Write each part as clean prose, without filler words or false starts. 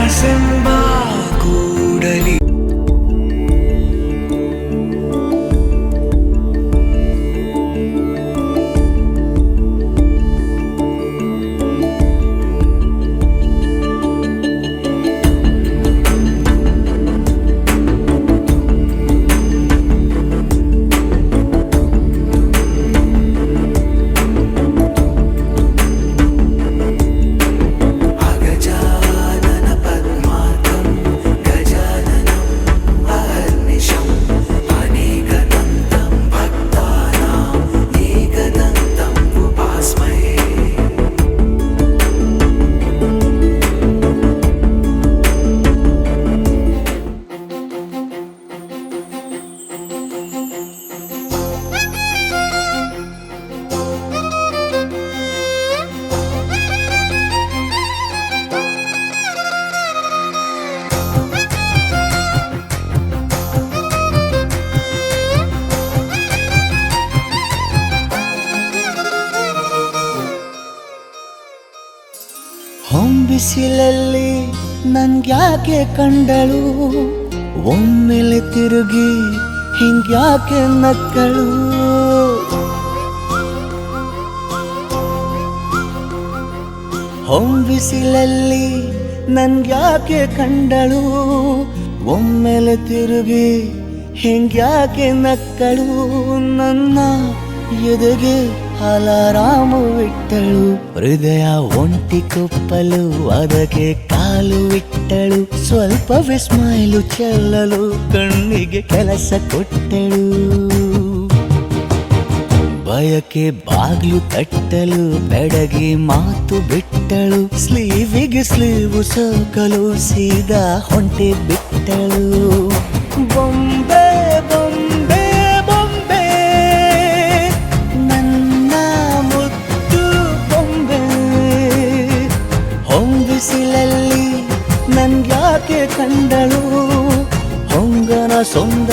ಕನಸೆಂಬ ಕೂಡಲಿ ಹೊಂಬಿಸಿಲಲ್ಲಿ ನನ್ಗ್ಯಾಕೆ ಕಂಡಳು, ಒಮ್ಮೆಲೆ ತಿರುಗಿ ಹಿಂಗ್ಯಾಕೆ ನಕ್ಕಳು. ಹೊಂಬಿಸಿಲಲ್ಲಿ ನನ್ಗ್ಯಾಕೆ ಕಂಡಳು, ಒಮ್ಮೆಲೆ ತಿರುಗಿ ಹಿಂಗ್ಯಾಕೆ ನಕ್ಕಳು. ನನ್ನ ಎದೆಗೆ ಅಲಾರಾಮು ಇಟ್ಟಳು, ಹೃದಯ ಒಂಟಿ ಕೊಪ್ಪಲು ಅದಕ್ಕೆ ಕಾಲು ಇಟ್ಟಳು. ಸ್ವಲ್ಪವೇ ಸ್ಮೈಲು ಚೆಲ್ಲಲು ಕಣ್ಣಿಗೆ ಕೆಲಸ ಕೊಟ್ಟಳು. ಬಯಕೆ ಬಾಗ್ಲು ತಟ್ಟಲು ಬೆಡಗಿ ಮಾತು ಬಿಟ್ಟಳು. ಸ್ಲೀವಿಗೆ ಸ್ಲೀವು ಸೋಕಲು ಸೀದಾ ಹೊಂಟೆ ಬಿಟ್ಟಳು. ಬೊಂಬೆ ಬೊಂಬೆ ಬೊಂಬೆ ನನ್ನ ಮುದ್ದು ಬೊಂಬೆ. ಹೊಂಬಿಸಿಲಲ್ಲಿ ನನ್ಗ್ಯಾಕೆ ಕಂಡಳು, ಹೊಂಗನ ಸೊಂದ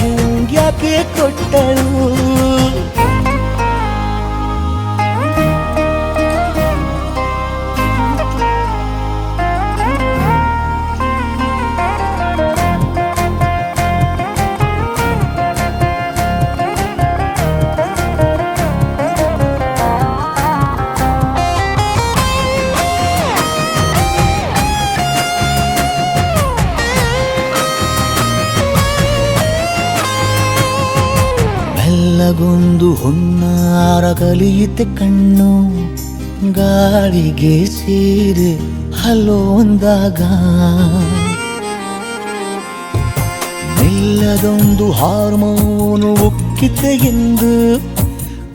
ಹೆಂಗ್ಯಾಕೆ ಕೊಟ್ಟಳು. ಗೊಂದು ಹೊನ್ನಾರ ಕಲಿಯುತ್ತೆ ಕಣ್ಣು, ಗಾಳಿಗೆ ಸೇರಿ ಹಲೋ ಅಂದಾಗ ಮೆಲ್ಲದೊಂದು ಹಾರ್ಮೋನು ಉಕ್ಕಿತೆ ಎಂದು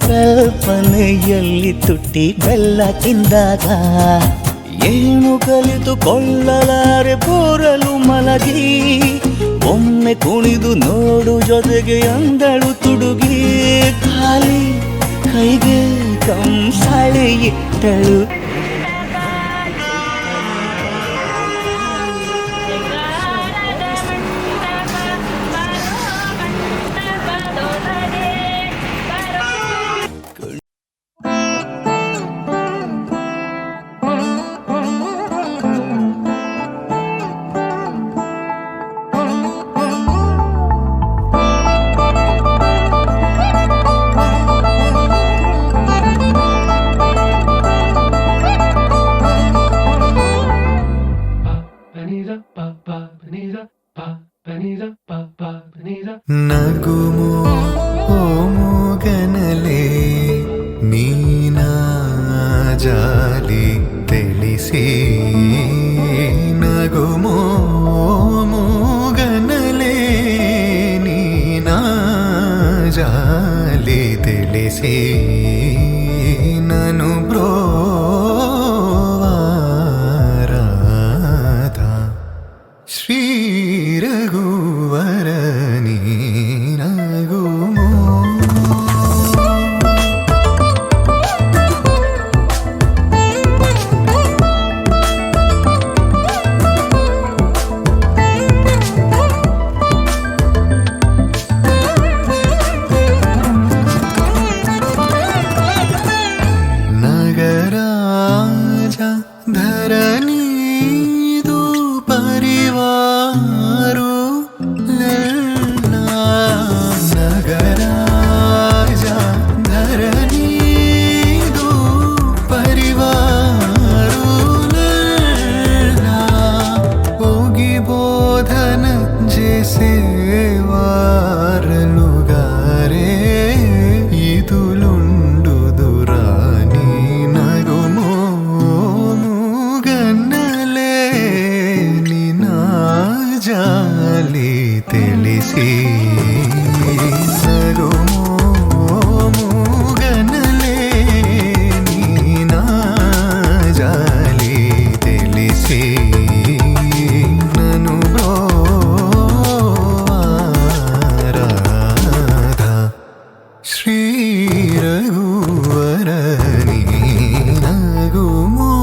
ಕಲ್ಪನೆಯಲ್ಲಿ ತುಟ್ಟಿ ಬೆಲ್ಲ ತಿಂದಾಗ. ಏನು ಕಲಿತುಕೊಳ್ಳಲಾರೆ ಬೋರಲು ಮಲಗಿ, ಒಮ್ಮೆ ಕುಣಿದು ನೋಡು ಜೊತೆಗೆ ಅಂದಳು ತುಡುಗಿ. ಖಾಲಿ ಕೈಗೆ ಕಂಸಾಳೆ ಇಟ್ಟಳು. ನಗುಮೋ ಓ ಮೂಗನಲೆ ನೀನಾ ಜಾಲಿ ತಿಳಿಸಿ. ನಗುಮೋ ಮೂಗನಲೆ ನೀನಾ ಜಾಲಿ ತಿಳಿಸಿ. ನನು ಬ್ರೋವಾರಾಧ ಶ್ರೀ ರಘುವರ ನೀನಗುಮೋ. ತಿಳಿಸಿ ನಗುಮೋ ಮೂಗನಲೇ ನೀನ ಜಾಲಿ ತಿಳಿಸಿ ನನು ರಾಧ ಶ್ರೀ ರಘುವರ ನೀ ನಗುಮೋ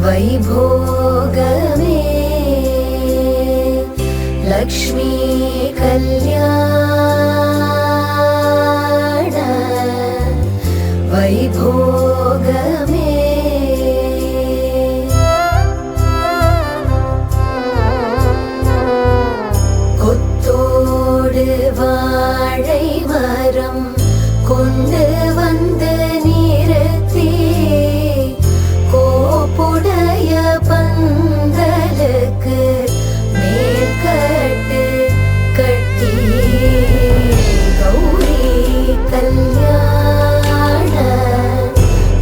वैभोगमे लक्ष्मी कल्याण वैभोगमे கொத்தோடு வாழை மரம் கொண்டு வந்து நிறுத்தி கோப்புடைய பந்தலுக்கு மேற்கட்டு கட்டி கௌரி கல்யாண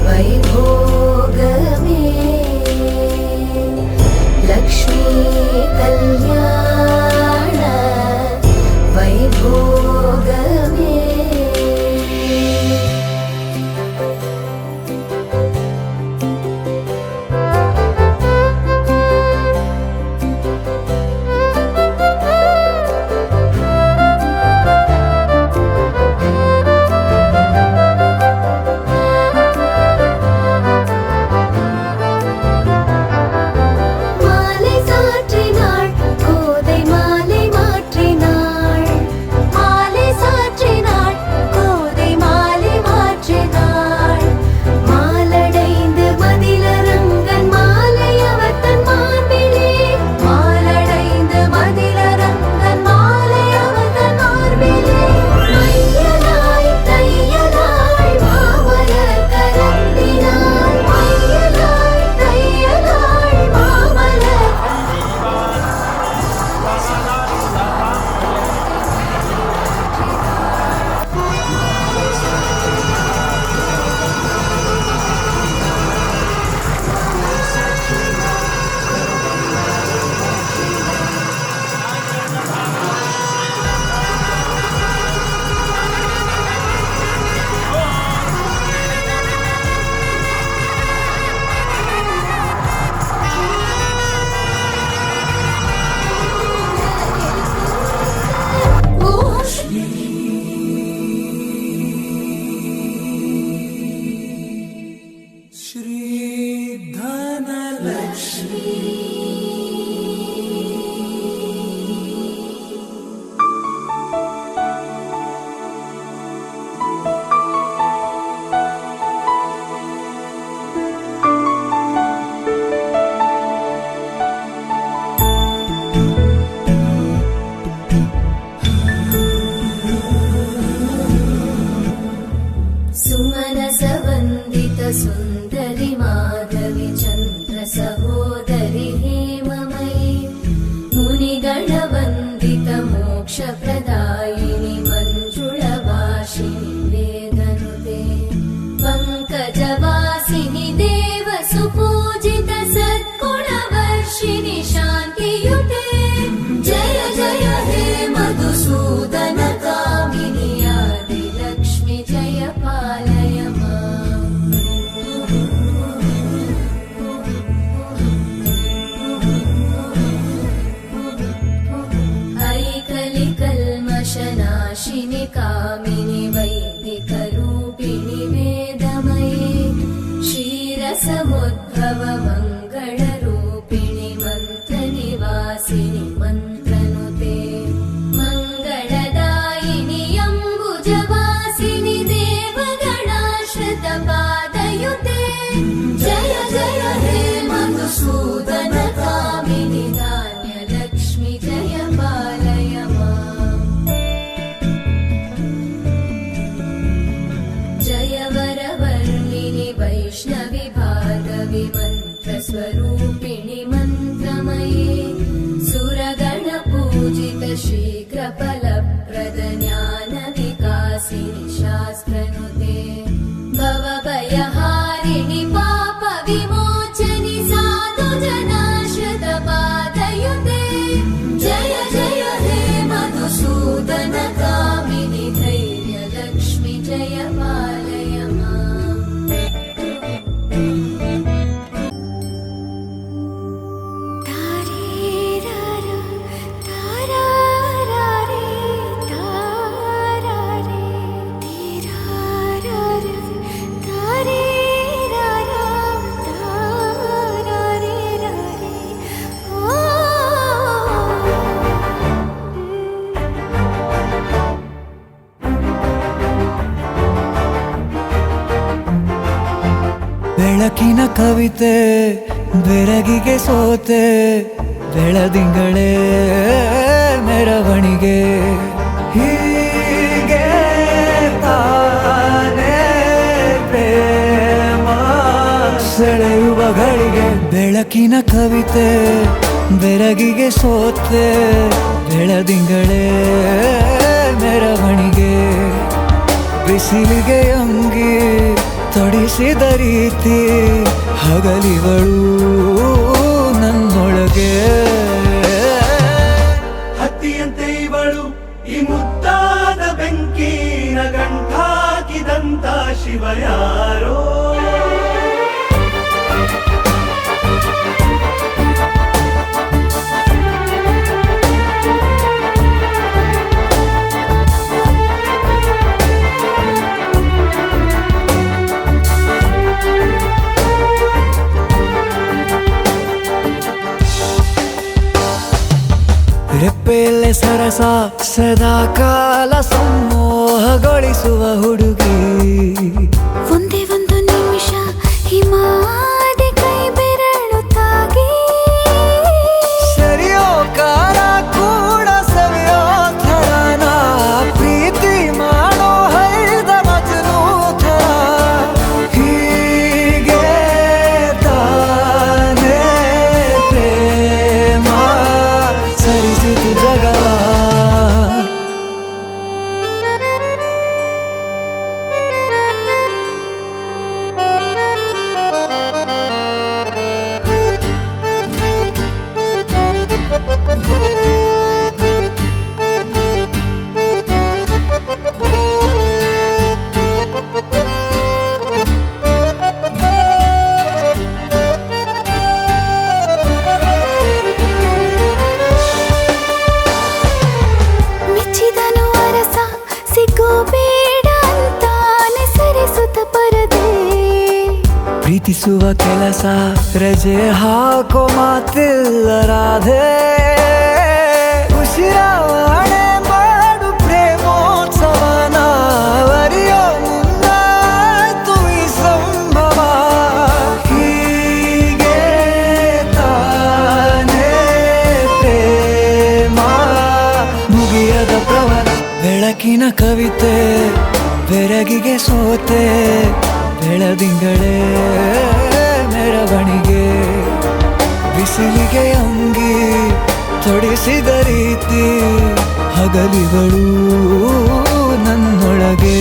வைபோகமே லக்ஷ்மி கல்யாண வைபோகமே மாலை சாற்றினாள் கோதை மாலை மாற்றினாள் மாலை சாற்றினாள் கோதை மாலை மாற்றினாள் மாலடைந்து மதிலரங்கன் மாலை அவர் தன் மார்பிலே மாலடைந்து மதிலரங்கன் மாலை அவர் தன் மார்பிலே மையலாய் தையலாய் மாமலர் கரத்தினாள் மையலாய் தையலாய் மாமலர் सुमनसवन्दित सुन्दरि माधवि चन्द्र सहोदरि हेममयि मुनिगणवन्दित मोक्षप्रदायिनि मञ्जुळवासिनि वेदनुते पङ्कजवासिनि देव सुपूजित सद्गुणवर्षिणि शान्तियुते जय जय हे मधुसूदन कामिनि आदिलक्ष्मि जय पालय माम् ऐकलिकल्मषनाशिनि कामिनि वैदिकरूपिणि वेदमये क्षीरसमुद्भव मङ्गलरूपिणि मन्त्रनिवासिनि मन्त्रनुते मङ्गलदायिनि अम्बुजवासिनि देवगणाश्रितपादयुते जय जय हे मधुसूदन कामिनि धान्यलक्ष्मि जय पालय माम् जय वरवर्णिनि वैष्णवि भार्गवि मन्त्रस्वरूपिणि मन्त्रमये सुरगणपूजित शीघ्रफलप्रद ज्ञानविकासिनि शास्त्रनुते भवभयहारिणि पापविमोचनि साधुजनाश्रितपादयुते जय जय हे मधुसूदन कामिनि धैर्यलक्ष्मि जय पालय माम् ಬೆಳಕಿನ ಕವಿತೆ ಬೆರಗಿಗೆ ಸೋತೆ ಬೆಳದಿಂಗಳೇ ಮೆರವಣಿಗೆ ಹೀಗೆ ತಾನೇ ಪ್ರೇಮ ಸೆಳೆಯುವ ಗಳಿಗೆ ಬೆಳಕಿನ ಕವಿತೆ ಬೆರಗಿಗೆ ಸೋತೆ ಬೆಳದಿಂಗಳೇ ಮೆರವಣಿಗೆ ಬಿಸಿಲಿಗೆ ಅಂಗಿ ತೊಡಿಸಿದ ರೀತಿ ಹಗಲಿಗಳು ನನ್ನೊಳಗೆ ಹತ್ತಿಯಂತೆ ಇವಳು ಈ ಮುದ್ದಾದ ಬೆಂಕಿನ ಗಂಟಾಕಿದಂತ ಶಿವ ಯಾರೋ ರೆಪ್ಪೆಯಲ್ಲೇ ಸರಸ ಸದಾ ಕಾಲ ಸಂಮೋಹಗೊಳಿಸುವ ಹುಡುಗಿ ಒಂದೇ ಒಂದು ನಿಮಿಷ ಹಿಮಾದಿ ಕೈ ಬೆರಳು ತಾಗಿ ಸರಿಯೋ ಕಾಲ ಕೂಡ ಸವಿಯೋ ಥರನ ಪ್ರೀತಿ ಮಾಡೋ ಹೈದ ಮಜನು ಥರ ಹೀಗೆ ತಾನೇ ಪ್ರೇಮ ಸರಿಸಿತು ಜಗವ ಮೆಚ್ಚಿದನು ಅರಸ ಸಿಗೋ ಬೇಡ ಅಂತಾನೆ ಸರಿಸುತ್ತ ಪರದೆ ಪ್ರೀತಿಸುವ ಕೆಲಸ ರಜೆ ಹಾಕೋ ಮಾತಿಲ್ಲ ರಾಧೆ ಉಸಿರಾವಣೆ ಮಾಡು ಪ್ರೇಮೋತ್ಸವನ ಅರಿಯೋ ಮುಂದಾಯ್ತು ಈ ಸಂಭವ ಹೀಗೆ ತಾನೇ ಪ್ರೇಮ ಮುಗಿಯದ ಪ್ರವರ ಬೆಳಕಿನ ಕವಿತೆ ಬೆರಗಿಗೆ ಸೋತೆ ಬೆಳದಿಂಗಳೇ ಮೆರವಣಿಗೆ ಬಿಸಿಲಿಗೆ ಅಂಗಿ ತೊಡಿಸಿದ ರೀತಿ ಹಗಲಿಗಳು ನನ್ನೊಳಗೆ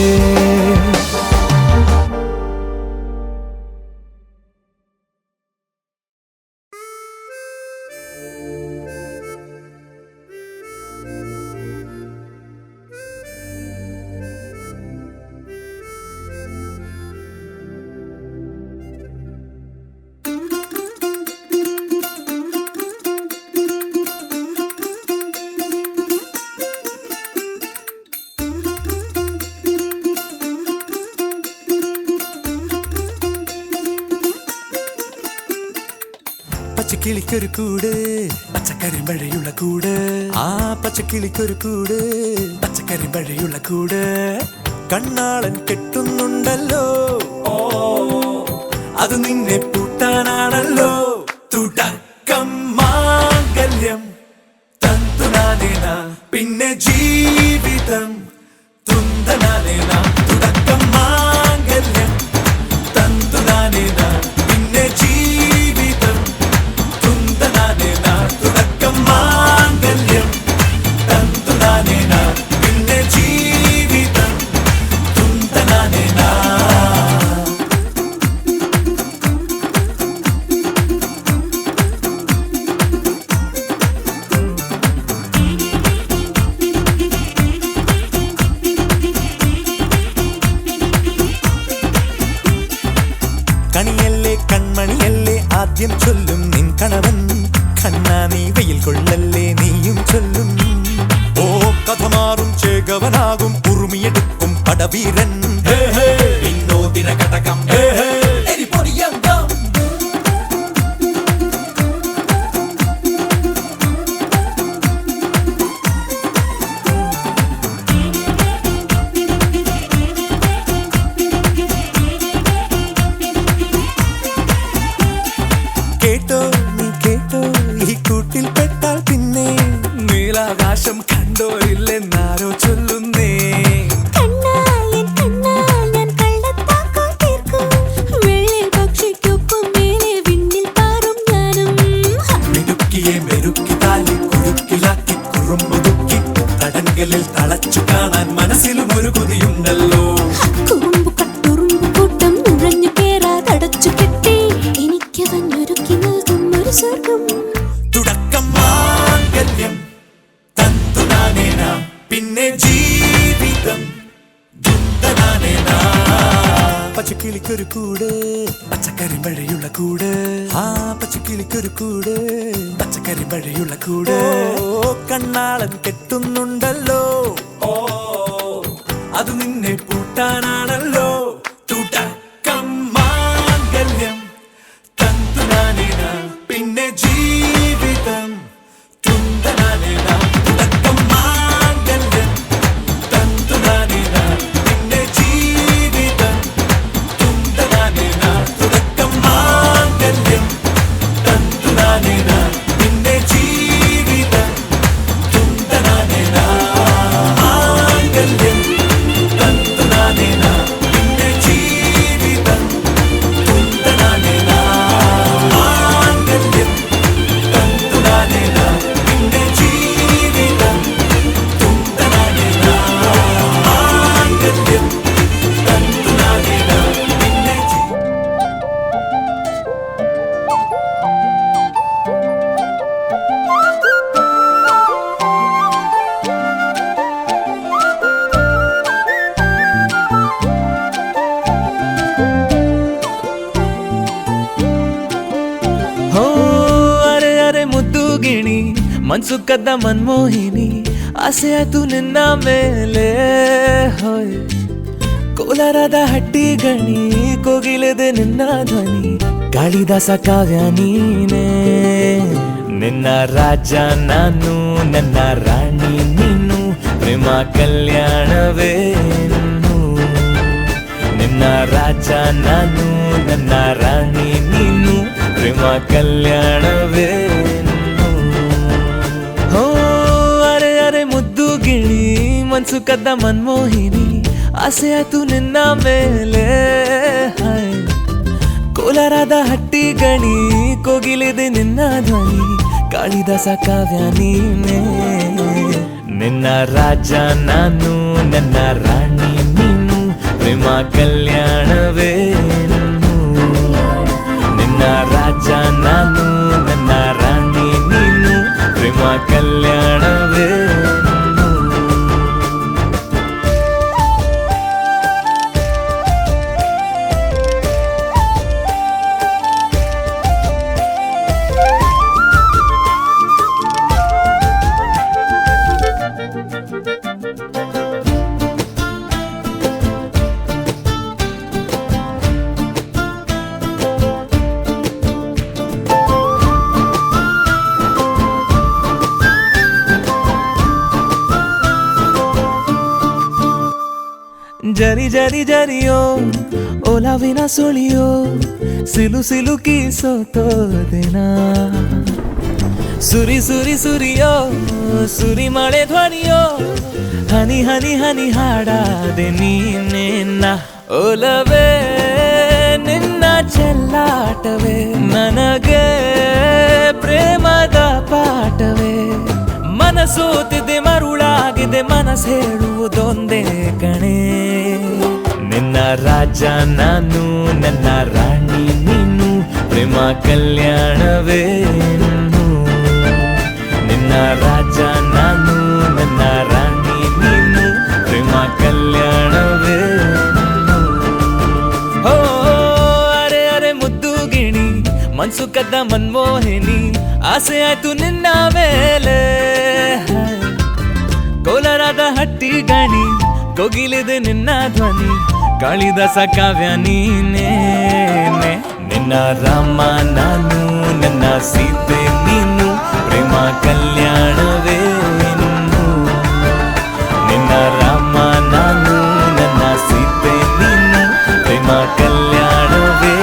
പച്ചക്കിളിക്കൊരു കൂട് പച്ചക്കരിമ്പഴയുള്ള കൂട് ആ പച്ചക്കിളിക്കൊരു കൂട് പച്ചക്കരിമ്പഴയുള്ള കൂട് കണ്ണാളൻ കെട്ടുന്നുണ്ടല്ലോ ഓ അത് നിന്നെ പൂട്ടാനാണല്ലോ തുടക്കം മാംഗല്യം തന്തുനാനേന പിന്നെ ജീവിതം തുന്തനാനേന തുടക്കം മാംഗല്യം തന്തുനാനേന പിന്നെ ജീവിതം തുന്തനാനേന തുടക്കം മാംഗല്യം തന്തുനാനേന പിന്നെ ജീവിതം തുന്തനാനേന കണിയല്ലേ കൺമണിയല്ലേ ആദ്യം ചൊല്ലും നിൻ കണവൻ കണ്ണാ നീ വെയിൽ കൊള്ളല്ലേ നീയും ചൊല്ലും ഓ കഥ മാറും ചേകവനാകും ഉറുമിയെടുക്കും പടവീരൻ വിനോദിന കടകം എരിപൊടിയങ്കം കൂട് പച്ചക്കറി മഴയുള്ള കൂട് ആ പച്ചക്കിളിക്കൊരു കൂട് പച്ചക്കറി മഴയുള്ള കൂട് കണ്ണാളൻ കെട്ടുന്നുണ്ടല്ലോ ഓ അത് നിന്നെ പൂട്ടാനാണല്ലോ തുടക്കം മാംഗല്യം തന്തുനാനേന പിന്നെ ജീവിതം തുന്തനാനേന തുടക്കം മാംഗല്യം തന്തുനാനേന പിന്നെ ജീവിതം തുന്തനാനേന തുടക്കം മാംഗല്യം തന്തുനാനേന പിന്നെ ജീവിതം തുന്തനാനേന മാംഗല്യം തന്തുനാനേന പിന്നെ ജീവിതം തുന്തനാനേന മാംഗല്യം തന്തുനാനേന പിന്നെ ജീവിതം തുന്തനാനേന മാംഗല്യം തന്തുനാനേന പിന്നെ ಹೋ ಅರೆ ಅರೆ ಮುದ್ದು ಗಿಣಿ ಮನ್ಸು ಕದ್ದ ಮನ್ಮೋಹಿನಿ ಆಸೆ ಆಯ್ತು ನಿನ್ನ ಮೇಲೆ ಹೋಯ್ ಕೋಲಾರದ ಹಟ್ಟಿ ಗಣಿ ಕೋಗಿಲೆದೆ ನಿನ್ನ ಧ್ವನಿ ಕಾಳಿದಾಸ ಕಾವ್ಯ ನೀನೇ ನಿನ್ನ ರಾಜ ನಾನು ನನ್ನ ರಾಣಿ ನೀನು ಪ್ರೇಮ ಕಲ್ಯಾಣವೇನು ನಿನ್ನ ರಾಜ ನಾನು ನನ್ನ ರಾಣಿ ನೀನು ಪ್ರೇಮ ಕಲ್ಯಾಣವೇನು ಹೋ ಅರೆ ಅರೆ ಮುದ್ದು ಗಿಣಿ ಮನ್ಸು ಕದ್ದ ಮನ್ಮೋಹಿನಿ ಆಸೆ ಆಯ್ತು ನಿನ್ನ ಮೇಲೆ ಹಾಯ್ ಕೋಲಾರದ ಹಟ್ಟಿ ಗಣಿ ಕೋಗಿಲಿದೆ ನಿನ್ನ ಧ್ವನಿ ಕಾಳಿದಾಸ ಕಾವ್ಯ ನೀನೇ ನಿನ್ನ ರಾಜ ನಾನು ನನ್ನ ರಾಣಿ ನೀನು ಪ್ರೇಮ ಕಲ್ಯಾಣವೇನು ನಿನ್ನ ರಾಜ ನಾನು ನನ್ನ ರಾಣಿ ನೀನು ಪ್ರೇಮ ಕಲ್ಯಾಣವೇನು ಜರಿ ಜರಿ ಜರಿಯೋ ಓಲಾವಿನ ಸುಳಿಯೋ ಸಿಲು ಸಿಲುಕಿ ಸೋತೋದೆನ ಸುರಿ ಸುರಿ ಸುರಿಯೋ ಸುರಿ ಮಳೆ ಧ್ವನಿಯೋ ಹನಿ ಹನಿ ಹನಿ ಹಾಡಾದೆ ನೀನೇನ ಓಲವೇ ನಿನ್ನ ಚೆಲ್ಲಾಟವೇ ನನಗೆ ಪ್ರೇಮದ ಪಾಠವೇ ಮನಸೋತಿದೆ ಮರುಳಾಗಿದೆ ಮನಸ್ಸು ಹೇಳುವುದೊಂದೇ ಕಣೆ ನಿನ್ನ ರಾಜ ನಾನು ನನ್ನ ರಾಣಿ ನೀನು ಪ್ರೇಮ ಕಲ್ಯಾಣವೇನು ನಿನ್ನ ರಾಜ ನಾನು ನನ್ನ ರಾಣಿ ನೀನು ಪ್ರೇಮ ಕಲ್ಯಾಣವೇನು ಹೋ ಅರೆ ಅರೆ ಮುದ್ದು ಗಿಣಿ ಮನ್ಸು ಕದ್ದ ಮನ್ಮೋಹಿನಿ ಆಸೆ ಆಯ್ತು ನಿನ್ನ ಮೇಲೆ ಕೋಲಾರದ ಹಟ್ಟಿ ಗಣಿ ಕೋಗಿಲಿದೆ ನಿನ್ನ ಧ್ವನಿ ಕಾಳಿದಾಸ ಕಾವ್ಯ ನೀನೇ ನಿನ್ನ ರಾಮ ನಾನು ನನ್ನ ಸೀತೆ ನೀನು ಪ್ರೇಮ ಕಲ್ಯಾಣವೇನು ನಿನ್ನ ರಾಮ ನಾನು ನನ್ನ ಸೀತೆ ನೀನು ಪ್ರೇಮ ಕಲ್ಯಾಣವೇನು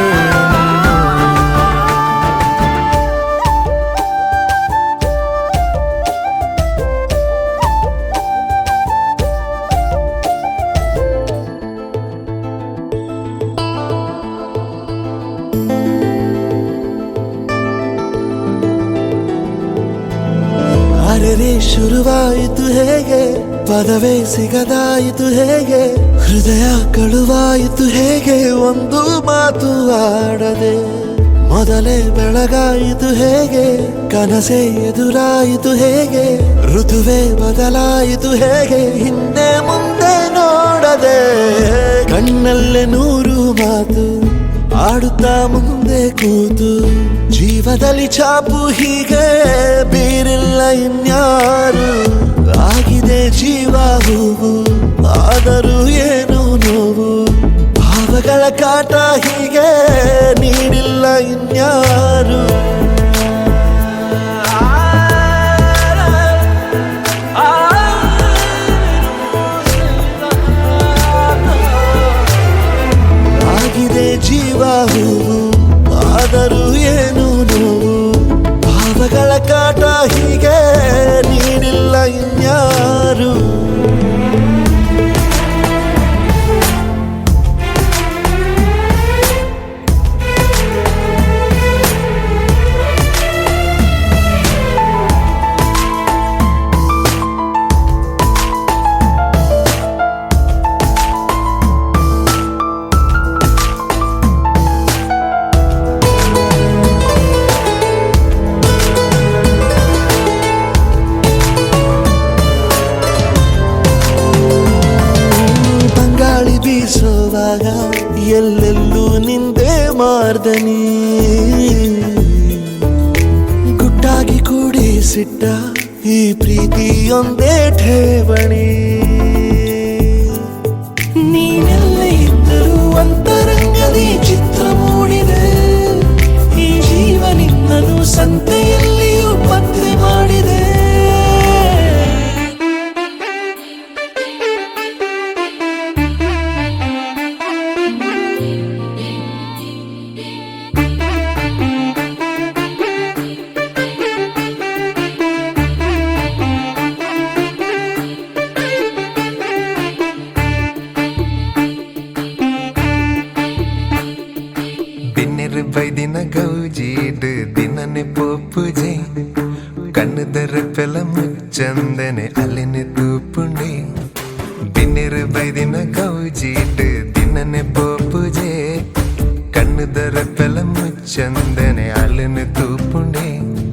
ಅರೆರೆ ಶುರುವಾಯಿತು ಹೇಗೆ ಪದವೇ ಸಿಗದಾಯಿತು ಹೇಗೆ ಹೃದಯ ಕಳುವಾಯಿತು ಹೇಗೆ ಒಂದು ಮಾತು ಆಡದೆ ಮೊದಲೇ ಬೆಳಗಾಯಿತು ಹೇಗೆ ಕನಸೇ ಎದುರಾಯಿತು ಹೇಗೆ ಋತುವೇ ಬದಲಾಯಿತು ಹೇಗೆ ಹಿಂದೆ ಮುಂದೆ ನೋಡದೆ ಕಣ್ಣಲ್ಲೇ ನೂರು ಮಾತು ಆಡುತ್ತಾ ಮುಂದೆ ಕೂತು ಜೀವದಲ್ಲಿ ಛಾಪು ಹೀಗೆ ಬೇರೆಲ್ಲ ಇನ್ಯಾರು ಆಗಿದೆ ಜೀವ ಹೂವು ಆದರೂ ಏನು ನೋವು ಭಾವಗಳ ಕಾಟ ಹೀಗೆ ನೀಡಿಲ್ಲ ಇನ್ಯಾರು ಆಗಿದೆ ಜೀವ ಹೂವು ಆದರೂ ಏನು ನೋವು ಭಾವಗಳ ಕಾಟ ಹೀಗೆ ನೀಡಿಲ್ಲ ಇನ್ಯಾರು ಬೀಸೋವಾಗ ಎಲ್ಲೆಲ್ಲೂ ನಿಂದೆ ಮಾರ್ದನಿ ಗುಟ್ಟಾಗಿ ಕೂಡಿಸಿಟ್ಟ ಈ ಪ್ರೀತಿಯೊಂದೇ ಠೇವಣಿ ನೀನೆಲ್ಲ ಇದ್ದರೂ ಅಂತರಂಗದಿ ಚಿತ್ರ ಮೂಡಿದೆ ಈ ಜೀವ ನಿನ್ನನು ಸಂತೆಯಲ್ಲಿಯೂ ಪತ್ತೆ ಮಾಡಿದೆ ಬೈದಿನ ಗೌಜೀಡು ದಿನನೆ ಪೋಪುಜೆ ಕಣ್ಣುದರ ಪೆಲ ಮುಚ್ಚಂದನೆ ಅಲ್ಲಿನೆ ತೂಪುಂಡೆ ಬಿನ್ನೆರು ಬೈದಿನ ಗೌಜೀಡು ದಿನನೆ ಪೋಪುಜೆ ಕಣ್ಣುದರ ಪೆಲ ಮುಚ್ಚಂದನೆ ಅಲ್ಲಿನೆ ತೂಪುಂಡೆ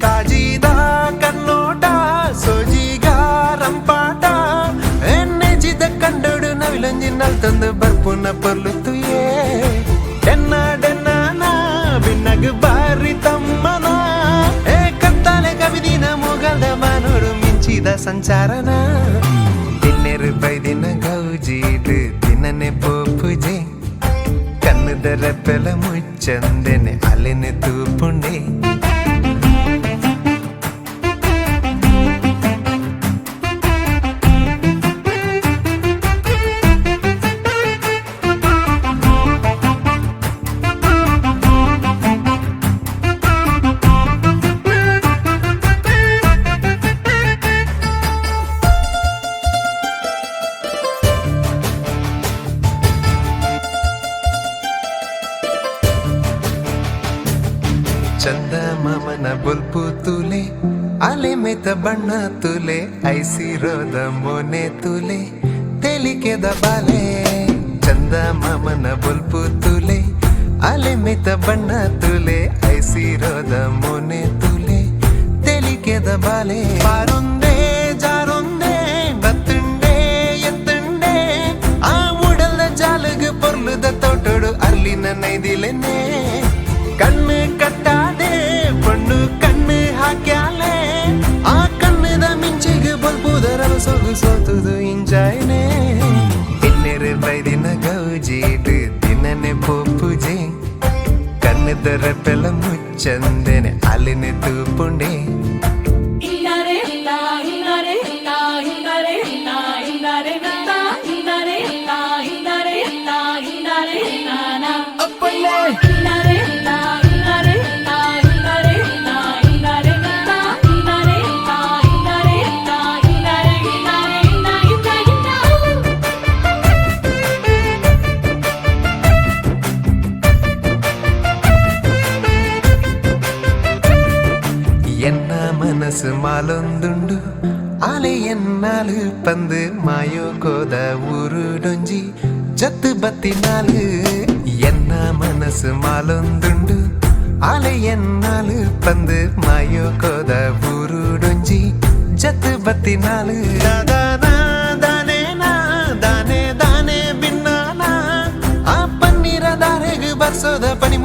ಕಾಜಿದ ಕನ್ನೋಟ ಸೋಜಿಗ ರಂಪಾಟ ಎಣ್ಣೆಜಿದ ಕಂಡೋಡು ನವಿಲಂಜಿನಲ್ ತಂದು ಬರ್ಪುನ ಪರ್ಲುತ್ತುಯೇ ಬಿನ್ನಗು ಬಾರಿ ತಮ್ಮನ ಏ ಕತ್ತಲೆ ಕವಿದಿನ ಮುಗಲ್ದ ಮಾನೋಡು ಮಿಂಚಿದ ಸಂಚಾರನ ದಿನ್ನೆರು ಬೈದಿನ ಗೌಜೀಡು ದಿನನೆ ಪೋಪುಜೆ ಕಣ್ಣುದರ ಪೆಲ ಮುಚ್ಚಂದೆನೆ ಅಲೆನೆ ತೂಪುಂಡೆ ಚಂದ ಮಾಮನ ಬೊಲ್ಪು ತುಲೆ ಅಲೆ ಮೆತ ಬಣ್ಣ ತುಲೆ ಐಸಿರೋದ ಮೊನೆ ತುಲೆ ತೆಲಿಕೆದ ಬಾಲೆ ಚಂದ ಮಾಮನ ಬೊಲ್ಪು ತುಲೆ ಅಲೆ ಮೆತ ಬಣ್ಣ ತುಲೆ ಐಸಿರೋದ ಮೊನೆ ತುಲೆ ತೆಲಿಕೆದ ಬಾಲೆ ಬಾರೊಂದೇ ಜಾರೊಂದೇ ಬತ್ತುಂಡೆ ಎತ್ತುಂಡೆ ಆ ಮೂಡಲ್ದ ಜಾಲಗ ಪೊರ್ಲುದ ತೋಟೋಡು ಅಲ್ಲಿನ ನೈದಿಲೆನೆ ಕಣ್ಣು ಕಟ್ಟಾದೆ ಪಣ್ಣು ಕಣ್ಣು ಹಾಕ್ಯಾಲೆ ಆ ಕಣ್ಣದ ಮಿಂಚಿಗೆ ಬಲ್ಬುದರ ಸೊಗು ಸೋತುದು ಇಂಜಾಯ್ನೆ ಇನ್ನೆರೆ ಬೈದಿನ ಗೌಜೀಡು ದಿನನೆ ಪೋಪುಜೆ ಕಣ್ಣದರ ಪೆಲ ಮುಚ್ಚಂದೆನೆ ಅಲ್ಲಿನೆ ತೂಪುಂಡೆ என்ன மனசு மாலொந்துண்டு ஆலை என்னாலு பந்து மாயோ கோத ஊருடொஞ்சி ஜத்து பத்தி நாலு என்ன மனசு மாலொந்துண்டு ஆலை என்னாலு பந்து மாயோ கோத ஊருடொஞ்சி ஜத்து பத்தி நாலு தானா தானேனா தானே தானே பின்னானா ಆ ಪನ್ನೀರ ದಾರೆಗೆ ಬರ್ಸೋದ ಪನಿ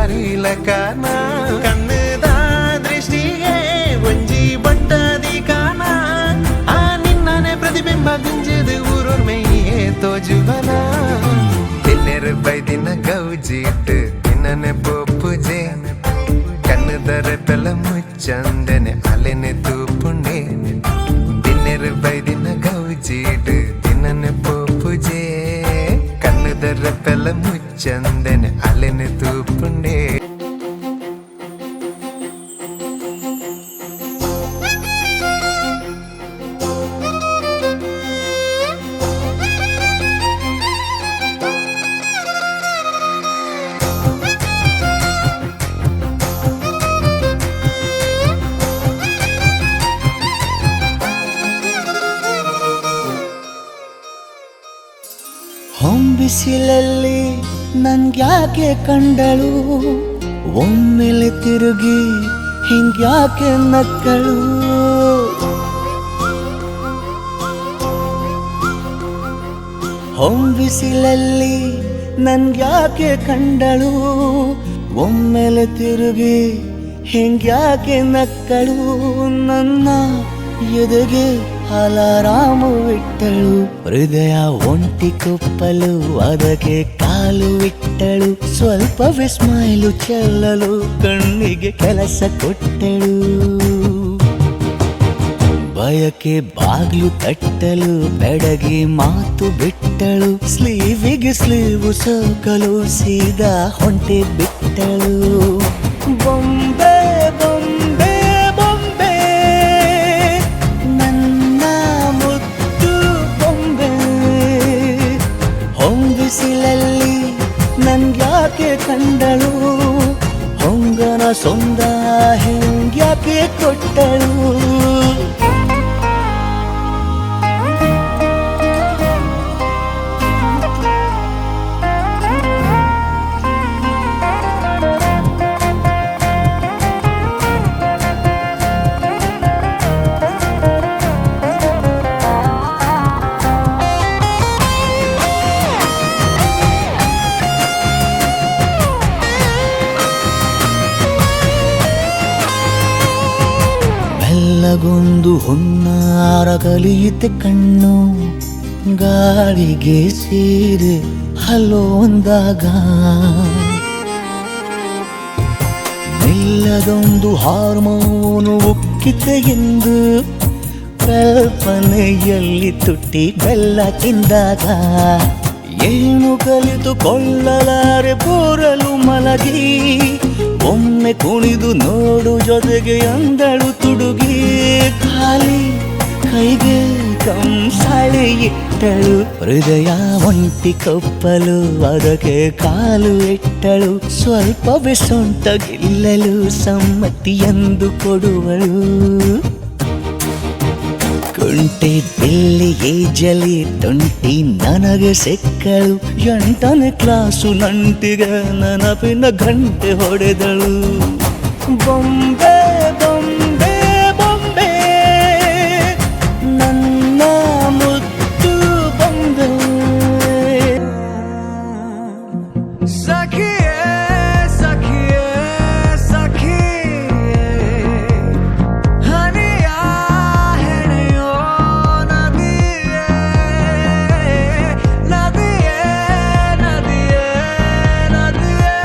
ದಾರಿಲಕನ ಕಣ್ಣದ ದೃಷ್ಟಿಗೆ ಒಂಜಿ ಬಟ್ಟದಿ ಕಾನ ಆ ನಿನ್ನನೆ ಪ್ರತಿಬಿಂಬ ಗುಂಜದು ಊರೊರ್ಮೆಯೇ ತೋಜುವನ ತಿನ್ನೆರು ಬೈದಿನ ಗೌಜಿಟ್ಟು ನಿನ್ನನೆ ಪೋಪುಜೆ ಕಣ್ಣದರ ಪೆಲ ಮುಚ್ಚಂದನೆ ಅಲೆನೆ ತೂಪುಂಡೆ ತಿನ್ನೆರು ಬೈದಿನ ಗೌಜಿಟ್ಟು ನಿನ್ನನೆ ಪೋಪುಜೆ ಕಣ್ಣದರ ಪೆಲ ಮುಚ್ಚಂದನೆ ಅಲೆನೆ ತೂಪುಂಡೆ ಹೊಂಬಿಸಿಲಲ್ಲಿ ನನ್ಗ್ಯಾಕೆ ಕಂಡಳು ಒಮ್ಮೆಲೆ ತಿರುಗಿ ಹಿಂಗ್ಯಾಕೆ ನಕ್ಕಳು ಹೊಂಬಿಸಿಲಲ್ಲಿ ನನ್ಗ್ಯಾಕೆ ಕಂಡಳು ಒಮ್ಮೆಲೆ ತಿರುಗಿ ಹಿಂಗ್ಯಾಕೆ ನಕ್ಕಳು ನನ್ನ ಎದೆಗೆ ಅಲಾರಾಮು ಇಟ್ಟಳು ಹೃದಯ ಒಂಟಿ ಕೊಪ್ಪಲು ಅದಕ್ಕೆ ಕಾಲು ಇಟ್ಟಳು ಸ್ವಲ್ಪ ವಿಸ್ಮೈಲು ಚೆಲ್ಲಲು ಕಣ್ಣಿಗೆ ಕೆಲಸ ಕೊಟ್ಟಳು ಬಯಕೆ ಬಾಗ್ಲು ತಟ್ಟಲು ಬೆಡಗಿ ಮಾತು ಬಿಟ್ಟಳು ಸ್ಲೀವಿಗೆ ಸ್ಲೀವು ಸೋಕಲು ಸೀದಾ ಹೊಂಟೆ ಬಿಟ್ಟಳು ಬೊಂಬೆ ಬೊಂಬೆ ಬೊಂಬೆ ನನ್ನ ಮುದ್ದು ಬೊಂಬೆ ಹೊಂಬಿಸಿಲಲ್ಲಿ ನನ್ಗ್ಯಾಕೆ ಕಂಡಳು ಹೊಂಗನ ಸೊಂದ ಹೆಂಗ್ಯಾಕೆ ಕೊಟ್ಟಳು ಗೊಂದು ಹೊನ್ನಾರ ಕಲಿಯುತ್ತೆ ಕಣ್ಣು ಗಾಳಿಗೆ ಸೀರೆ ಹಲೋಂದಾಗ ಮೆಲ್ಲದೊಂದು ಹಾರ್ಮೋನು ಉಕ್ಕಿತೆ ಎಂದು ಕಲ್ಪನೆಯಲ್ಲಿ ತುಟ್ಟಿ ಬೆಲ್ಲ ತಿಂದಾಗ ಏನು ಕಲಿತುಕೊಳ್ಳಲಾರೆ ಬೋರಲು ಮಲಗಿ ಒಮ್ಮೆ ಕುಣಿದು ನೋಡು ಜೊತೆಗೆ ಅಂದಳು ತುಡುಗಿ ಖಾಲಿ ಕೈಗೆ ಕಂಸಾಳೆ ಇಟ್ಟಳು ಹೃದಯ ಒಂಟಿ ಕೊಪ್ಪಲು ಅದಕ್ಕೆ ಕಾಲು ಇಟ್ಟಳು ಸ್ವಲ್ಪವೇ ಸೊಂಟ ಗೆಲ್ಲಲು ಸಮ್ಮತಿ ಎಂದು ಕೊಡುವಳು ಕುಂಟೆ ಬಿಲ್ಲಿ ಏಜಲಿ ತುಂಟಿ ನನಗೆ ಸಿಕ್ಕಳು 8ನೇ ಕ್ಲಾಸು ನಂಟಿಗೆ ನೆನಪಿನ ಗಂಟೆ ಹೊಡೆದಳು ಬೊಂಬೆ ಬೊಂಬೆ ಬೊಂಬೆ ನನ್ನ ಮುದ್ದು ಬೊಂಬೆ ಸಖಿಯೇ ಸಖಿಯೇ ಸಖಿಯೇ ಹನಿಯ ಹೆಣೆಯೋ ನದಿಯೇ ನದಿಯೇ ನದಿಯೇ ನದಿಯೇ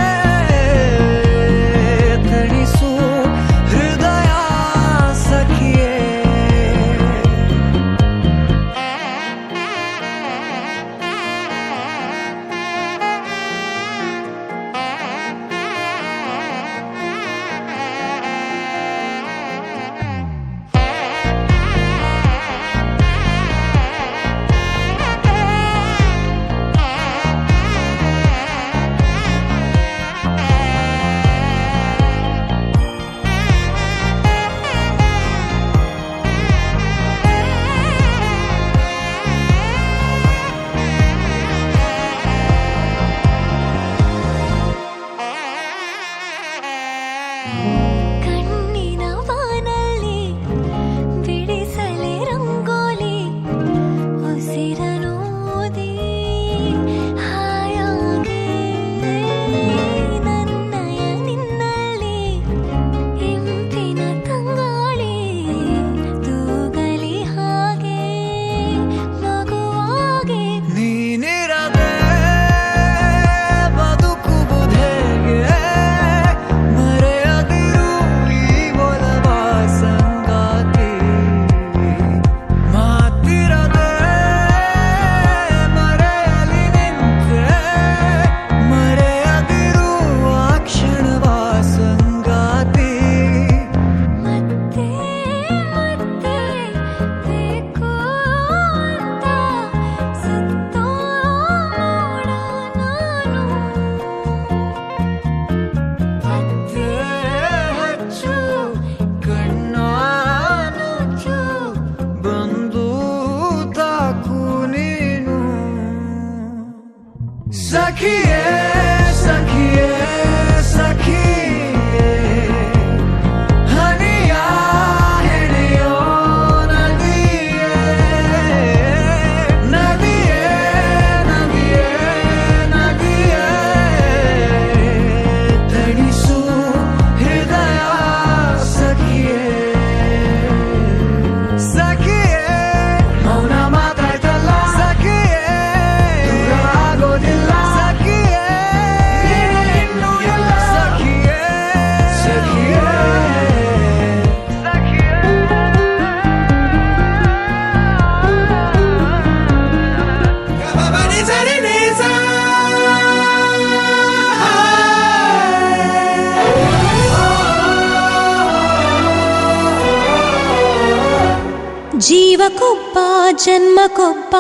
ಜೀವಕ್ಕೊಬ್ಬ ಜನ್ಮಕ್ಕೊಬ್ಬ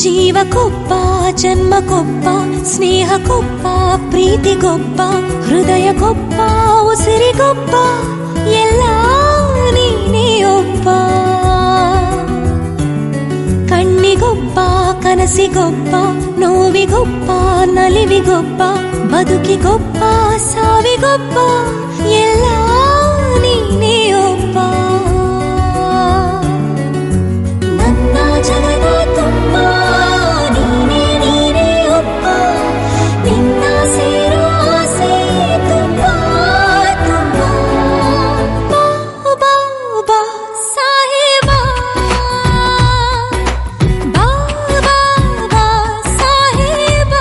ಜೀವಕ್ಕೊಬ್ಬ ಜನ್ಮಕ್ಕೊಬ್ಬ ಸ್ನೇಹಕ್ಕೊಬ್ಬ ಪ್ರೀತಿಗೊಬ್ಬ ಹೃದಯಕ್ಕೊಬ್ಬ ಉಸಿರಿಗೊಬ್ಬ ಎಲ್ಲ ನೀನೇ ಒಬ್ಬ ಕಣ್ಣಿಗೊಬ್ಬ ಕನಸಿಗೊಬ್ಬ ನೋವಿಗೊಬ್ಬ ನಲಿವಿಗೊಬ್ಬ ಬದುಕಿಗೊಬ್ಬ ಸಾವಿಗೊಬ್ಬ ಎಲ್ಲ ನೀನೇ ಒಬ್ಬ ನನ್ನ ಜಗದ ತುಂಬ ನೀನೇ ನೀನೇ ಒಬ್ಬ ನಿನ್ನ ಸೇರೋ ಆಸೆ ತುಂಬ ತುಂಬ ಬಾ ಬಾ ಬಾ ಸಾಹೇಬ ಬಾ ಬಾ ಬಾ ಸಾಹೇಬ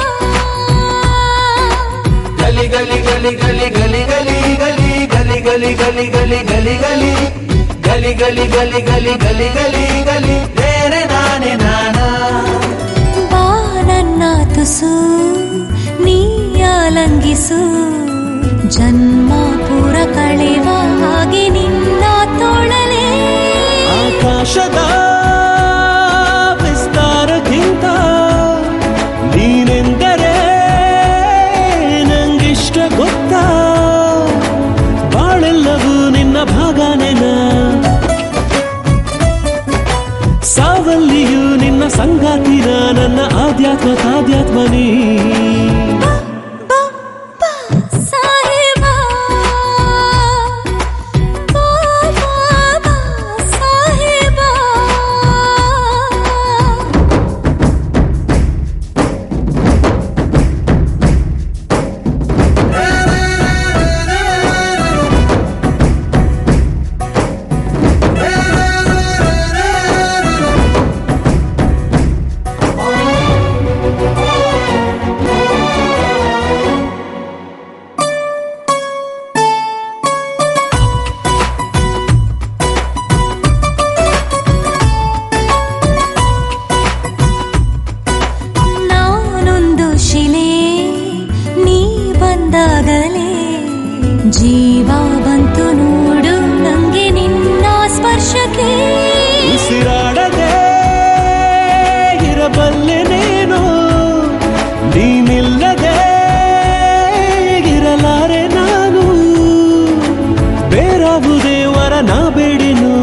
ಗಲಿ ಗಲಿ ಗಲಿ ಗಲಿ ಗಲಿ ಗಲಿ ಗಲಿ ಗಲಿ ಗಲಿ ಗಲಿ ಗಲಿ ಗಲಿ ಗಲಿ ಗಲಿ ಗಲಿ ಗಲಿ ಗಲಿ ಗಲಿ ಬೇರೆ ನಾನೇ ನಾನಾ ಬಾ ನನ್ನ ತುಸು ನೀ ಆಲಂಗಿಸು ಜನ್ಮ ಪೂರ ಕಳೆವ ಹಾಗೆ ನಿನ್ನ ತೋಳಲೇ ಆಕಾಶದ ವಿಸ್ತಾರಕ್ಕಿಂತ ನೀನೆಂದರೆ ನಂಗಿಷ್ಟ ಗೊತ್ತಾ ಬಾಳೆಲ್ಲವೂ ನಿನ್ನ ಭಾಗನೆನ ಸಾವಲ್ಲಿಯೂ ನಿನ್ನ ಸಂಗಾತಿನ ನನ್ನ ಆಧ್ಯಾತ್ಮ ತಾಧ್ಯಾತ್ಮ ನೀ ಬಾ ಬಾ ಸಾಹೇಬ ಬಾ ಬಾ ಬಾ ಸಾಹೇಬ ನಾನೊಂದು ಶಿಲೆ ನೀ ಬಂದಾಗಲೇ ಜೀವ ಬಂತು ನೋಡು ನಂಗೆ ನಿನ್ನ ಸ್ಪರ್ಶಕ್ಕೆ ಉಸಿರಾಡದೆ ಇರಬಲ್ಲೆನೇನೋ ನೀನಿಲ್ಲದೆ ಇರಲಾರೆ ನಾನು ಬೇರಾವುದೇ ವರ ನಾ ಬೇಡಿನು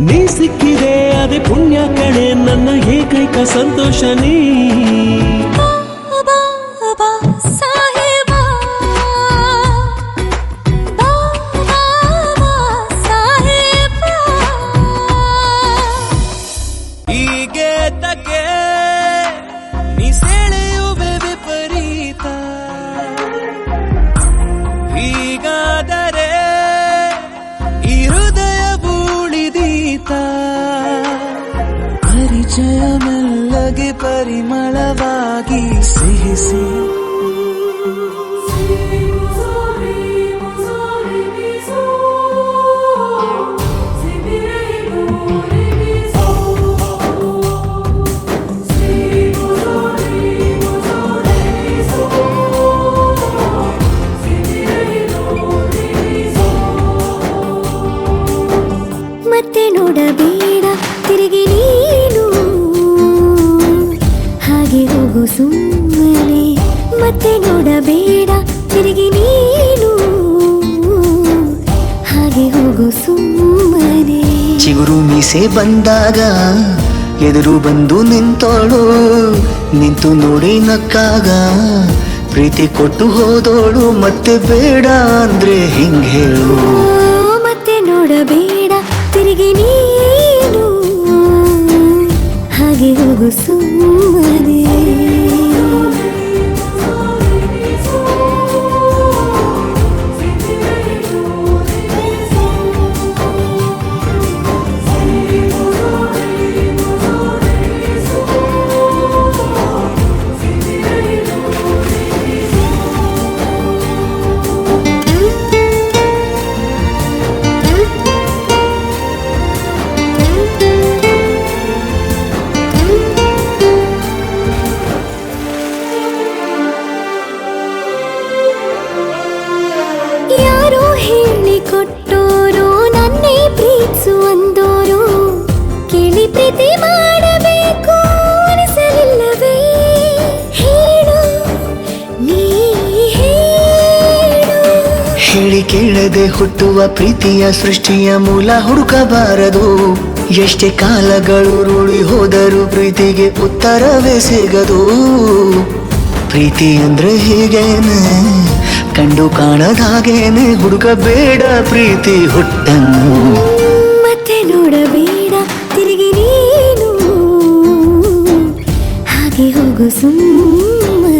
ನೀ ಸಿಕ್ಕಿದೆ ಅದೇ ಪುಣ್ಯ ಕಣೆ ನನ್ನ ಏಕೈಕ ಸಂತೋಷ ನೀ ಬಾ ಬಾ ಬಾ ಸಾಹೇಬ ಬಾ ಬಾ ಬಾ ಸಾಹೇಬ ಹೀಗೆ ತಕ್ಕೆ ನೀ ಸೆಳೆಯುವೆ ವಿಪರೀತ ಹೀಗಾದರೆ ಈ ಹೃದಯ ಬೂಳಿದೀತ ಪರಿಚಯ ಮೆಲ್ಲಗೆ ಪರಿಮಳವಾಗಿ ಸಿಹಿಸಿ ಮತ್ತೆ ನೋಡಬೇಡ ತಿರುಗಿ ನೀನು ಹಾಗೆ ಹೋಗು ಸುಮ್ಮನೆ ಮತ್ತೆ ನೋಡಬೇಡ ತಿರುಗಿ ನೀನು ಹಾಗೆ ಹೋಗು ಸುಮ್ಮನೆ ಚಿಗುರು ಮೀಸೆ ಬಂದಾಗ ಎದುರು ಬಂದು ನಿಂತೋಳು ನಿಂತು ನೋಡಿ ನಕ್ಕಾಗ ಪ್ರೀತಿ ಕೊಟ್ಟು ಹೋದೋಳು ಮತ್ತೆ ಬೇಡ ಅಂದ್ರೆ ಹಿಂಗ್ ಹೇಳು ಮತ್ತೆ ನೋಡಬೇಡ ತಿರುಗಿ ನೀನು ಹಾಗೆ ಹೋಗು ಸುಮ್ಮನೆ ಪ್ರೀತಿ ಮಾಡಬೇಕು ಅನಿಸಲಿಲ್ಲವೇ ಹೇಳು ನೀ ಹೇಳು ಹೇಳಿ ಕೇಳದೆ ಹುಟ್ಟುವ ಪ್ರೀತಿಯ ಸೃಷ್ಟಿಯ ಮೂಲ ಹುಡುಕಬಾರದು ಎಷ್ಟೇ ಕಾಲಗಳು ರೂಢಿ ಹೋದರೂ ಪ್ರೀತಿಗೆ ಉತ್ತರವೇ ಸಿಗದು ಪ್ರೀತಿ ಅಂದ್ರೆ ಹೀಗೇನೆ ಕಂಡು ಕಾಣದ ಹಾಗೇನೆ ಹುಡುಕಬೇಡ ಪ್ರೀತಿ ಹುಟ್ಟನ್ನು ಮತ್ತೆ ನೋಡಬೇಡ ತಿರುಗಿ ನೀನು ಹಾಗೆ ಹೋಗು ಸುಮ್ಮನೆ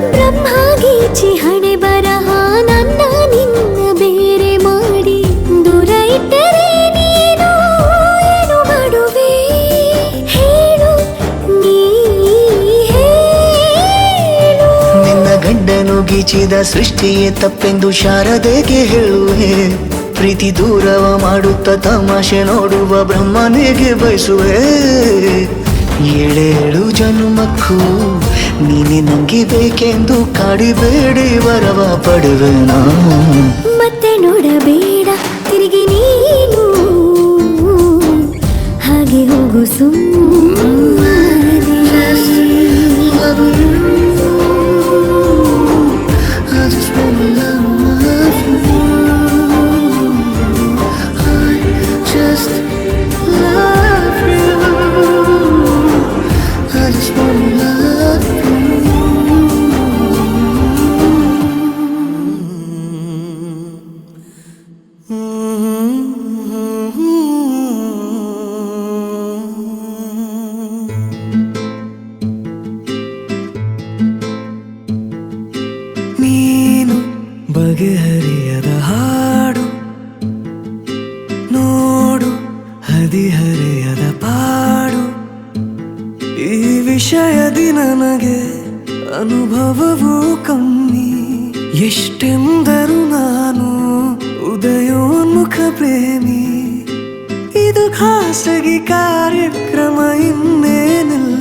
ಬ್ರಹ್ಮಾಗೀಚಿ ಹಣೆ ಬರಹ ನನ್ನ ನಿನ್ನ ಬೇರೆ ಮಾಡಿ ದೂರ ಇಟ್ಟರೆ ನೀನು ಏನು ಮಾಡುವೆ ಹೇಳು ನೀ ಹೇಳು ನಿನ್ನ ಗಂಡನು ಗೀಚಿದ ಸೃಷ್ಟಿಯೇ ತಪ್ಪೆಂದು ಶಾರದೆಗೆ ಹೇಳುವೆ ಪ್ರೀತಿ ದೂರವ ಮಾಡುತ್ತ ತಮಾಷೆ ನೋಡುವ ಬ್ರಹ್ಮನಿಗೆ ಬಯಸುವೆ ಏಳೇಳು ಜನ್ಮಕ್ಕೂ ನೀನೆ ನಂಗೆ ಬೇಕೆಂದು ಕಾಡಿಬೇಡಿ ವರವ ಪಡುವೆ ನಾನು ಮತ್ತೆ ನೋಡಬೇಡ ತಿರುಗಿ ನೀನು ಹಾಗೆ ಹೋಗು ಸುಮ್ಮನೆ ನೀನು ಬಗೆಹರಿಯದ ಹಾಡು ನೋಡು ಹದಿಹರೆಯದ ಪಾಡು ಈ ವಿಷಯದಿ ನನಗೆ ಅನುಭವವೂ ಕಮ್ಮಿ ಎಷ್ಟೆಂದರೂ ನಾನು ಉದಯೋನ್ಮುಖ ಪ್ರೇಮಿ ಇದು ಖಾಸಗಿ ಕಾರ್ಯಕ್ರಮ ಇನ್ನೇನಿಲ್ಲ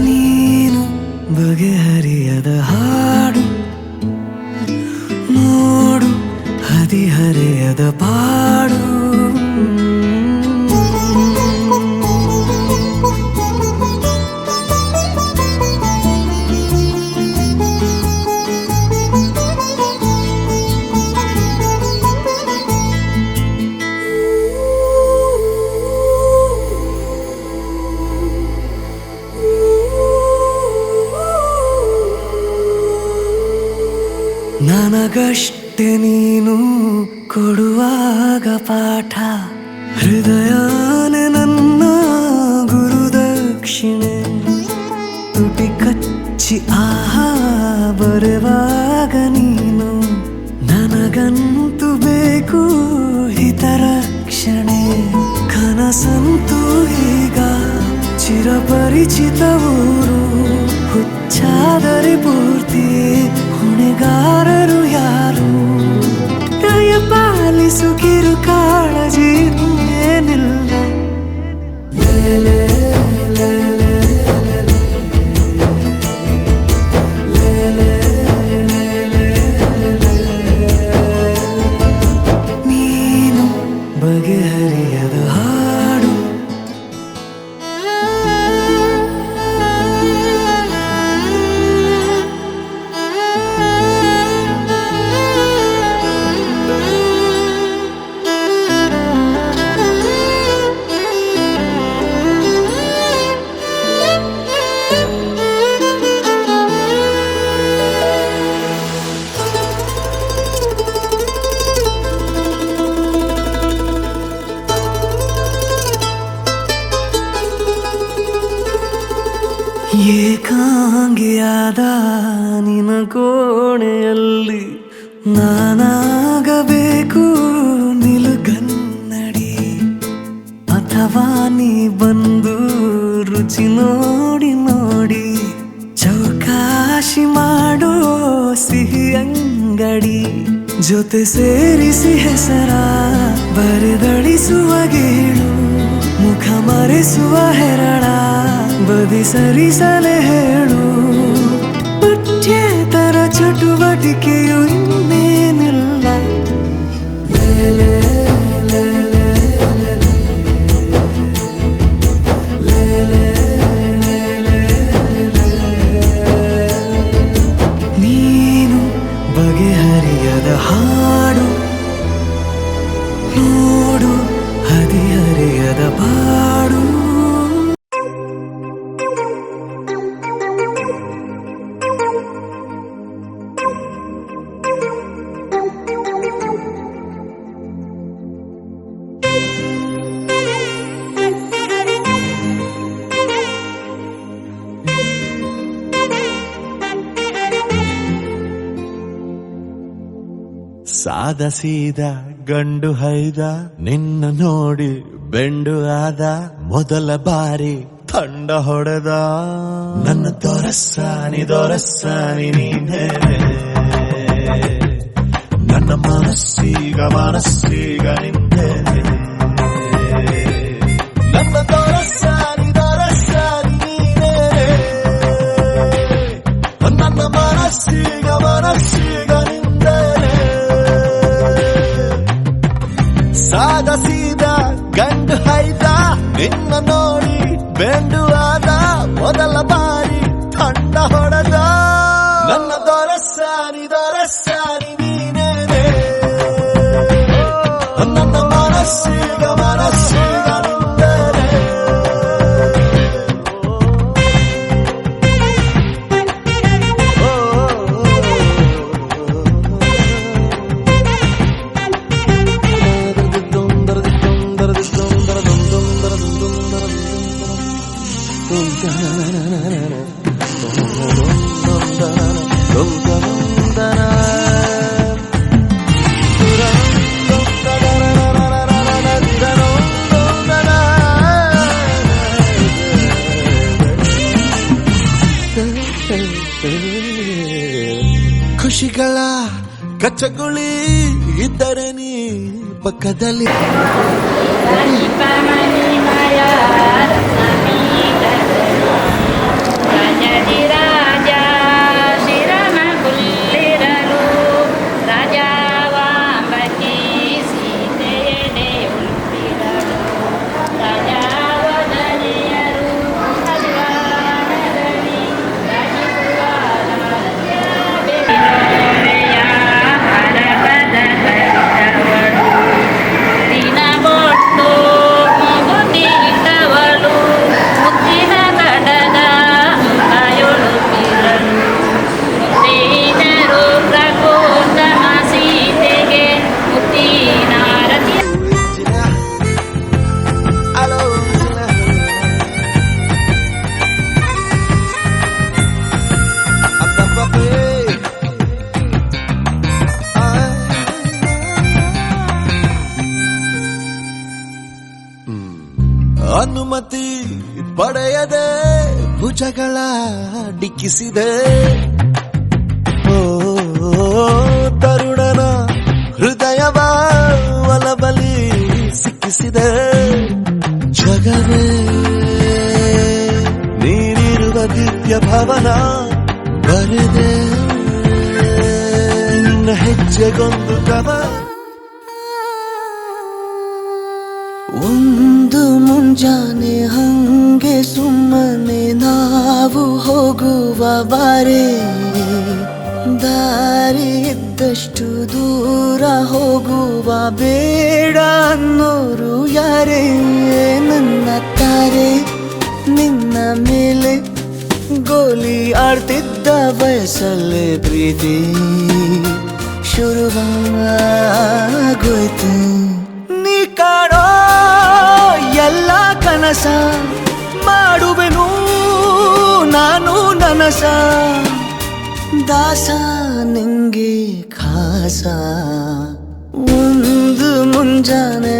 ನೀನು ಬಗೆಹರಿಯದ ಹಾಡು ನೋಡು ಹದಿಹರೆಯದ ಪಾಡು ನನಗಷ್ಟೆ ನೀನು ಕೊಡುವಾಗ ಪಾಠ ಹೃದಯನೇ ನನ್ನ ಗುರುದಕ್ಷಿಣೆ ತುಟಿ ಕಚ್ಚಿ ಆಹಾ ಬರುವಾಗ ನೀನು ನನಗಂತೂ ಬೇಕು ಹಿತರಕ್ಷಣೆ ಕನಸಂತೂ ಈಗ ಚಿರಪರಿಚಿತ ಊರು ಹುಚ್ಚಾದರೆ ಪೂರ್ತಿ ಹೊಣೆಗಾರರು ಯಾರು ದಯ ಪಾಲಿಸು ಕಿರು ಕಾಳಜಿ ಏನಿಲ್ಲ ನೀನು ಬಗೆಹರಿಯದ ಹಾಡು ಮರೆಯಾದ ನಿನ ಕೋಣೆಯಲ್ಲಿ ನಾನಾಗಬೇಕು ನಿಲುಗನ್ನಡಿ, ಅಥವಾ ನೀ ಬಂದು ರುಚಿ ನೋಡಿ ನೋಡಿ ಚೌಕಾಶಿ ಮಾಡೋ ಸಿಹಿ ಅಂಗಡಿ, ಜೊತೆ ಸೇರಿಸಿ ಹೆಸರ ಬರೆದಳಿಸುವ ಗೇಳು, ಮುಖ ಮರೆಸುವ ಹೆರಳ ಬದಿ ಸರಿಸಲೆ ಹೇಳು. ಪಠ್ಯೇತರ ಚಟುವಟಿಕೆಯು ಇನ್ನೇನಿಲ್ಲ. ನೀನು ಬಗೆಹರಿಯದ ಹಾಡು, ನೋಡು ಹದಿಹರೆಯದ ಬಾಡು. ಸಾದ ಸೀದ ಗಂಡು ಹೈದ ನಿನ್ನ ನೋಡಿ ಬೆಂಡು ಆದ, ಮೊದಲ ಬಾರಿ ತಂಡ ಹೊಡೆದ ನನ್ನ ದೊರಸ್ಸಾನಿ ನೀನೇ, ನನ್ನ ಮನಸ್ಸೀಗ ನಿಂದೆ, ನನ್ನ ದೊರಸ್ಸಾನಿ ನೀನೇ, ನನ್ನ ಮನಸ್ಸೀಗ ನಿಂದೆ. ಸಾದ ಸೀದ ಗಂಡು ಹೈದ ನಿನ್ನ ನೋಡಿ ಬೆಂಡು ಆದ, ಮೊದಲ ಬಾರಿ ತಂಡ ಹೊಡೆದ ನನ್ನ ದೊರಸ್ಸಾನಿ ನೀನೇ, ನನ್ನ ಮನಸ್ಸೀಗ ನಿಂದೆ. ಖುಷಿಗಳ ಕಚ್ಚಗುಳಿ ಇದ್ದರೆ ನೀ ಪಕ್ಕದಲ್ಲಿ. ಅನುಮತಿ ಪಡೆಯದೆ ಭುಜಗಳ ಡಿಕ್ಕಿಸಿದೆ, ಓ ತರುಣನ ಹೃದಯವ ಒಲಬಲಿ ಸಿಕ್ಕಿಸಿದೆ. ಜಗವೇ ನೀನಿರುವ ದಿವ್ಯ ಭವನ ಬರೆದೆ ನಿನ್ನ ಹೆಜ್ಜೆಗೊಂದು ಕವನ. ಒಂದು ಮುಂಜಾನೆ ಹಂಗೆ ಸುಮ್ಮನೆ ನಾವು ಹೋಗುವ ಬಾರೆ, ದಾರಿ ಇದ್ದಷ್ಟು ದೂರ ಹೋಗುವ ಬೇಡ ಅನ್ನೋರು ಯಾರೇ. ನನ್ನ ತಾರೆ ನಿನ್ನ ಮೇಲೆ ಗೋಲಿ ಆಡ್ತಿದ್ದ ವಯಸ್ಸಲ್ಲೇ ಪ್ರೀತಿ ಶುರುವಾಗೋಯ್ತು. ನೀ ಕಾಡೋ ಎಲ್ಲ ಕನಸ ಮಾಡುವೆನು ನಾನು ನನಸ ದಾಸ ನಿಂಗೆ ಖಾಸ ಒಂದು ಮುಂಜಾನೆ